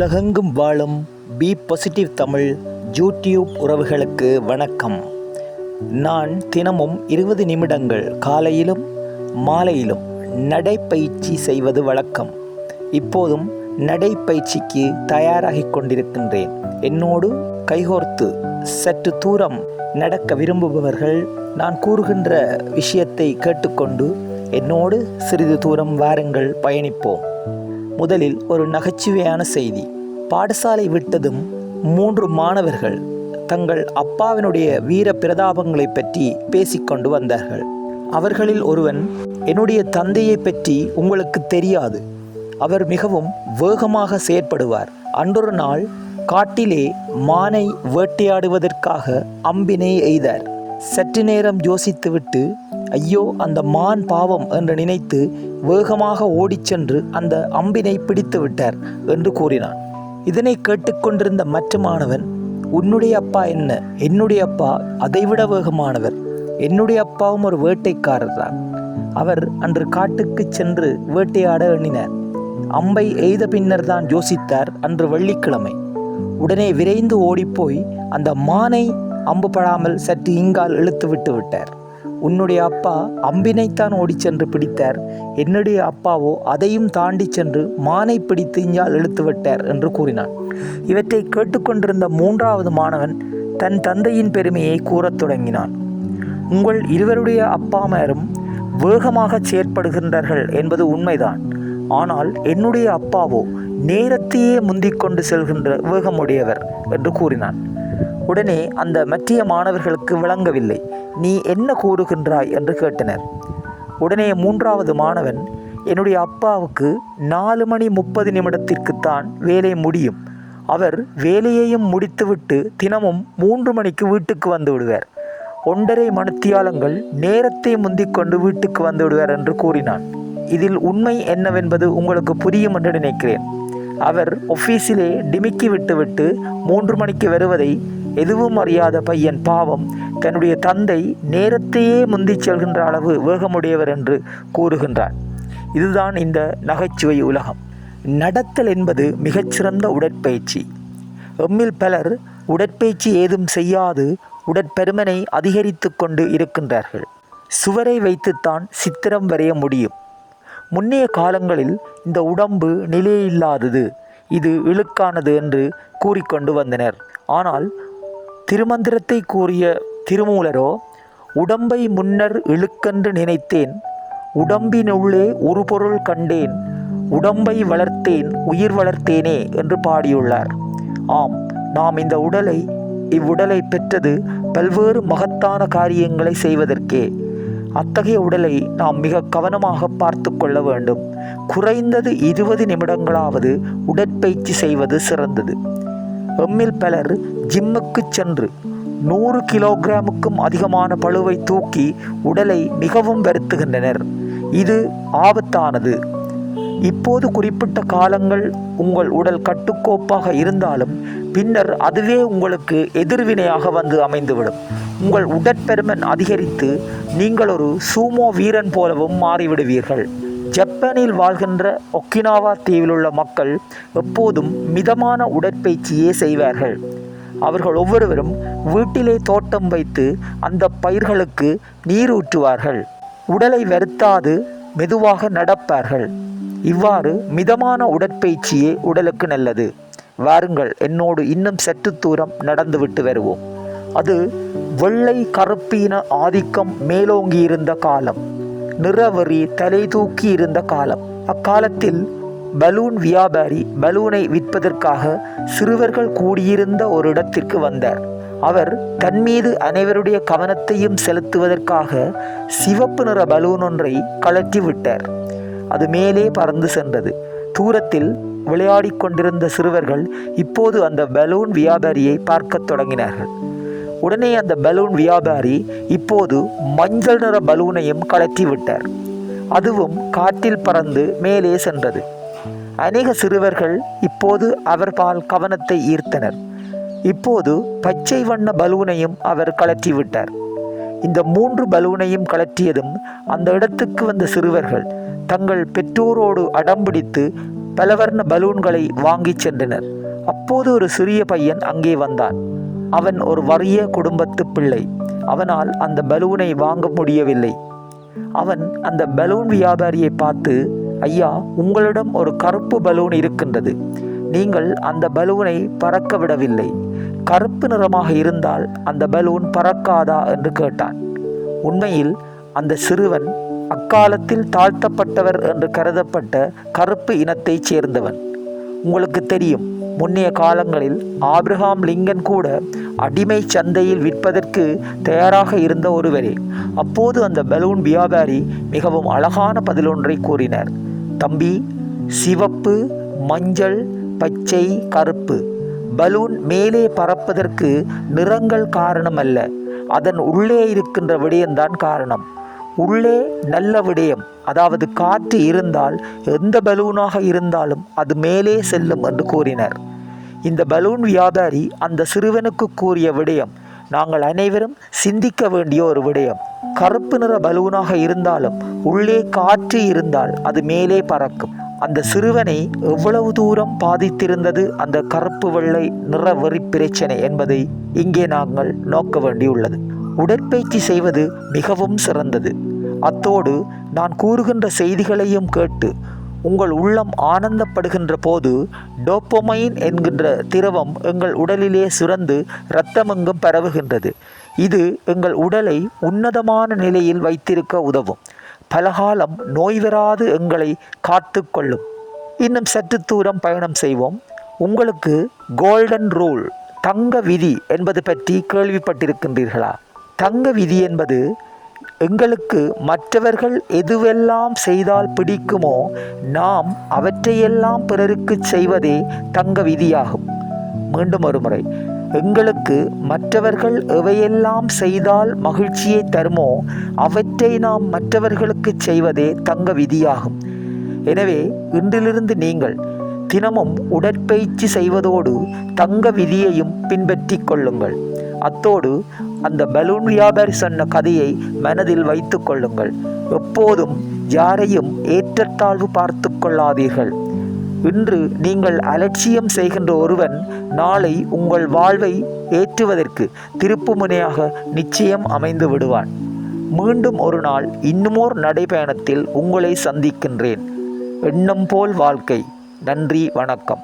உலகெங்கும் வாழும் B positive Tamil YouTube உறவுகளுக்கு வணக்கம். நான் தினமும் 20 நிமிடங்கள் காலையிலும் மாலையிலும் நடைப்பயிற்சி செய்வது வழக்கம். இப்போதும் நடைப்பயிற்சிக்கு தயாராகிக் கொண்டிருக்கின்றேன். என்னோடு கைகோர்த்து சற்று தூரம் நடக்க விரும்புபவர்கள் நான் கூறுகின்ற விஷயத்தை கேட்டுக்கொண்டு என்னோடு சிறிது தூரம் வாருங்கள், பயணிப்போம். முதலில் ஒரு நகைச்சுவையான செய்தி. பாடசாலை விட்டதும் 3 மாணவர்கள் தங்கள் அப்பாவினுடைய வீர பிரதாபங்களை பற்றி பேசிக்கொண்டு வந்தார்கள். அவர்களில் ஒருவன், என்னுடைய தந்தையை பற்றி உங்களுக்கு தெரியாது, அவர் மிகவும் வேகமாக செயற்படுவார். அன்றொரு நாள் காட்டிலே மானை வேட்டையாடுவதற்காக அம்பினை எய்தார். சற்று நேரம் யோசித்துவிட்டு, ஐயோ அந்த மான் பாவம் என்று நினைத்து வேகமாக ஓடிச்சென்று அந்த அம்பினை பிடித்து விட்டார் என்று கூறினான். இதனை கேட்டுக்கொண்டிருந்த மற்ற மாணவன், உன்னுடைய அப்பா என்ன? என்னுடைய அப்பா அதைவிட வேகமானவர். என்னுடைய அப்பாவும் ஒரு வேட்டைக்காரர் தான். அவர் அன்று காட்டுக்கு சென்று வேட்டையாட எண்ணினார். அம்பை எய்த பின்னர் தான் யோசித்தார். அன்று வெள்ளிக்கிழமை. உடனே விரைந்து ஓடிப்போய் அந்த மானை அம்பு படாமல் சற்று இங்கால் இழுத்து விட்டு விட்டார். உன்னுடைய அப்பா அம்பினைத்தான் ஓடிச் சென்று பிடித்தார். என்னுடைய அப்பாவோ அதையும் தாண்டி சென்று மானை பிடித்து இஞ்சால் இழுத்து விட்டார் என்று கூறினான். இவற்றை கேட்டுக்கொண்டிருந்த 3வது மாணவன் தன் தந்தையின் பெருமையை கூறத் தொடங்கினான். உங்கள் இருவருடைய அப்பாமாரும் வேகமாக செயற்படுகின்றார்கள் என்பது உண்மைதான். ஆனால் என்னுடைய அப்பாவோ நேரத்தையே முந்திக்கொண்டு செல்கின்ற வேகமுடையவர் என்று கூறினான். உடனே அந்த மற்ற மாணவர்களுக்கு விளங்கவில்லை. நீ என்ன கூறுகின்றாய் என்று கேட்டனர். உடனே 3வது மாணவன், என்னுடைய அப்பாவுக்கு 4:30 வேலை முடியும். அவர் வேலையையும் முடித்துவிட்டு தினமும் 3 மணிக்கு வீட்டுக்கு வந்து விடுவார். 1.5 மணித்தியாலங்கள் நேரத்தை முந்திக்கொண்டு வீட்டுக்கு வந்து விடுவார் என்று கூறினான். இதில் உண்மை என்னவென்பது உங்களுக்கு புரியும் என்று நினைக்கிறேன். அவர் ஆஃபீஸிலே டிமிக்கி விட்டுவிட்டு 3 மணிக்கு வருவதை எதுவும் அறியாத பையன் பாவம் தன்னுடைய தந்தை நேரத்தையே முந்திச் செல்கின்ற அளவு வேகமுடையவர் என்று கூறுகின்றார். இதுதான் இந்த நகைச்சுவை உலகம். நடத்தல் என்பது மிகச்சிறந்த உடற்பயிற்சி. எம்மில் பலர் உடற்பயிற்சி ஏதும் செய்யாது உடற்பருமனை அதிகரித்து கொண்டு இருக்கின்றார்கள். சுவரை வைத்துத்தான் சித்திரம் வரைய முடியும். முன்னைய காலங்களில் இந்த உடம்பு நிலையில்லாதது, இது இழுக்கானது என்று கூறிக்கொண்டு வந்தனர். ஆனால் திருமந்திரத்தை கூறிய திருமூலரோ, உடம்பை முன்னர் இழுக்கென்று நினைத்தேன், உடம்பினுள்ளே ஒரு பொருள் கண்டேன், உடம்பை வளர்த்தேன் உயிர் வளர்த்தேனே என்று பாடியுள்ளார். ஆம், நாம் இந்த இவ்வுடலை பெற்றது பல்வேறு மகத்தான காரியங்களை செய்வதற்கே. அத்தகைய உடலை நாம் மிக கவனமாக பார்த்து கொள்ள வேண்டும். குறைந்தது 20 நிமிடங்களாவது உடற்பயிற்சி செய்வது சிறந்தது. எம்மில் பலர் ஜிம்முக்கு சென்று 100 கிலோகிராமுக்கும் அதிகமான பளுவை தூக்கி உடலை மிகவும் வருத்துகின்றனர். இது ஆபத்தானது. இப்போது குறிப்பிட்ட காலங்கள் உங்கள் உடல் கட்டுக்கோப்பாக இருந்தாலும் பின்னர் அதுவே உங்களுக்கு எதிர்வினையாக வந்து அமைந்துவிடும். உங்கள் உடற்பருமன் அதிகரித்து நீங்கள் ஒரு சூமோ வீரன் போலவும் மாறிவிடுவீர்கள். ஜப்பானில் வாழ்கின்ற ஒக்கினாவா தீவில் உள்ள மக்கள் எப்போதும் மிதமான உடற்பயிற்சியே செய்வார்கள். அவர்கள் ஒவ்வொருவரும் வீட்டிலே தோட்டம் வைத்து அந்த பயிர்களுக்கு நீர் ஊற்றுவார்கள். உடலை வருத்தாது மெதுவாக நடப்பார்கள். இவ்வாறு மிதமான உடற்பயிற்சியே உடலுக்கு நல்லது. வாருங்கள், என்னோடு இன்னும் சற்று தூரம் நடந்துவிட்டு வருவோம். அது வெள்ளை கருப்பீன ஆதிக்கம் மேலோங்கியிருந்த காலம். நிறவெறி தலை தூக்கி இருந்த காலம். அக்காலத்தில் பலூன் வியாபாரி பலூனை விற்பதற்காக சிறுவர்கள் கூடியிருந்த ஒரு இடத்திற்கு வந்தார். அவர் தன்மீது அனைவருடைய கவனத்தையும் செலுத்துவதற்காக சிவப்பு நிற பலூன் ஒன்றை கழற்றி விட்டார். அது மேலே பறந்து சென்றது. தூரத்தில் விளையாடி கொண்டிருந்த சிறுவர்கள் இப்போது அந்த பலூன் வியாபாரியை பார்க்க தொடங்கினார்கள். உடனே அந்த பலூன் வியாபாரி இப்போது மஞ்சள் நிற பலூனையும் கழற்றி விட்டார். அதுவும் காற்றில் பறந்து மேலே சென்றது. அநேக சிறுவர்கள் இப்போது அவர் பால் கவனத்தை ஈர்த்தனர். இப்போது பச்சை வண்ண பலூனையும் அவர் கழற்றி விட்டார். இந்த 3 பலூனையும் கழற்றியதும் அந்த இடத்துக்கு வந்த சிறுவர்கள் தங்கள் பெற்றோரோடு அடம்பிடித்து பலவர்ண பலூன்களை வாங்கிச் சென்றனர். அப்போது ஒரு சிறிய பையன் அங்கே வந்தான். அவன் ஒரு வறிய குடும்பத்து பிள்ளை. அவனால் அந்த பலூனை வாங்க முடியவில்லை. அவன் அந்த பலூன் வியாபாரியை பார்த்து, ஐயா, உங்களிடம் ஒரு கருப்பு பலூன் இருக்கின்றது. நீங்கள் அந்த பலூனை பறக்க விடவில்லை. கருப்பு நிறமாக இருந்தால் அந்த பலூன் பறக்காதா என்று கேட்டான். உண்மையில் அந்த சிறுவன் அக்காலத்தில் தாழ்த்தப்பட்டவர் என்று கருதப்பட்ட கருப்பு இனத்தைச் சேர்ந்தவன். உங்களுக்கு தெரியும், முன்னைய காலங்களில் ஆபிரகாம் லிங்கன் கூட அடிமை சந்தையில் விற்பதற்கு தயாராக இருந்த ஒருவரே. அப்போது அந்த பலூன் வியாபாரி மிகவும் அழகான பதிலொன்றை கூறினார். தம்பி, சிவப்பு, மஞ்சள், பச்சை, கருப்பு பலூன் மேலே பறப்பதற்கு நிறங்கள் காரணம் அல்ல, அதன் உள்ளே இருக்கின்ற விடயம்தான் காரணம். உள்ளே நல்ல விடயம், அதாவது காற்று இருந்தால் எந்த பலூனாக இருந்தாலும் அது மேலே செல்லும் என்று கூறினார். இந்த பலூன் வியாபாரி அந்த சிறுவனுக்கு கூறிய விடயம் நாங்கள் அனைவரும் சிந்திக்க வேண்டிய ஒரு விடயம். கருப்பு நிற பலூனாக இருந்தாலும் உள்ளே காற்று இருந்தால் அது மேலே பறக்கும். அந்த சிறுவனை எவ்வளவு தூரம் பாதித்திருந்தது அந்த கருப்பு வெள்ளை நிற வெறி பிரச்சனை என்பதை இங்கே நாங்கள் நோக்க வேண்டியுள்ளது. உடற்பயிற்சி செய்வது மிகவும் சிறந்தது. அத்தோடு நான் கூறுகின்ற செய்திகளையும் கேட்டு உங்கள் உள்ளம் ஆனந்தப்படுகின்ற போது டோப்பமைன் என்கின்ற திரவம் எங்கள் உடலிலே சுரந்து இரத்தமெங்கும் பரவுகின்றது. இது எங்கள் உடலை உன்னதமான நிலையில் வைத்திருக்க உதவும். பலகாலம் நோய் வராது எங்களை காத்து கொள்ளும். இன்னும் சற்று தூரம் பயணம் செய்வோம். உங்களுக்கு கோல்டன் ரூல், தங்க விதி என்பது பற்றி கேள்விப்பட்டிருக்கின்றீர்களா? தங்க விதி என்பது எங்களுக்கு மற்றவர்கள் எதுவெல்லாம் செய்தால் பிடிக்குமோ நாம் அவற்றையெல்லாம் பிறருக்கு செய்வதே தங்க விதியாகும். மீண்டும் ஒரு முறை, எங்களுக்கு மற்றவர்கள் எவையெல்லாம் செய்தால் மகிழ்ச்சியை தருமோ அவற்றை நாம் மற்றவர்களுக்கு செய்வதே தங்க விதியாகும். எனவே இன்றிலிருந்து நீங்கள் தினமும் உடற்பயிற்சி செய்வதோடு தங்க விதியையும் பின்பற்றி கொள்ளுங்கள். அத்தோடு அந்த பலூன் வியாபாரி சொன்ன கதையை மனதில் வைத்து கொள்ளுங்கள். எப்போதும் யாரையும் ஏற்றத்தாழ்வு பார்த்து கொள்ளாதீர்கள். இன்று நீங்கள் அலட்சியம் செய்கின்ற ஒருவன் நாளை உங்கள் வாழ்வை ஏற்றுவதற்கு திருப்புமுனையாக நிச்சயம் அமைந்து விடுவான். மீண்டும் ஒரு நாள் இன்னுமோர் நடைபயணத்தில் உங்களை சந்திக்கின்றேன். எண்ணம் போல் வாழ்க்கை. நன்றி, வணக்கம்.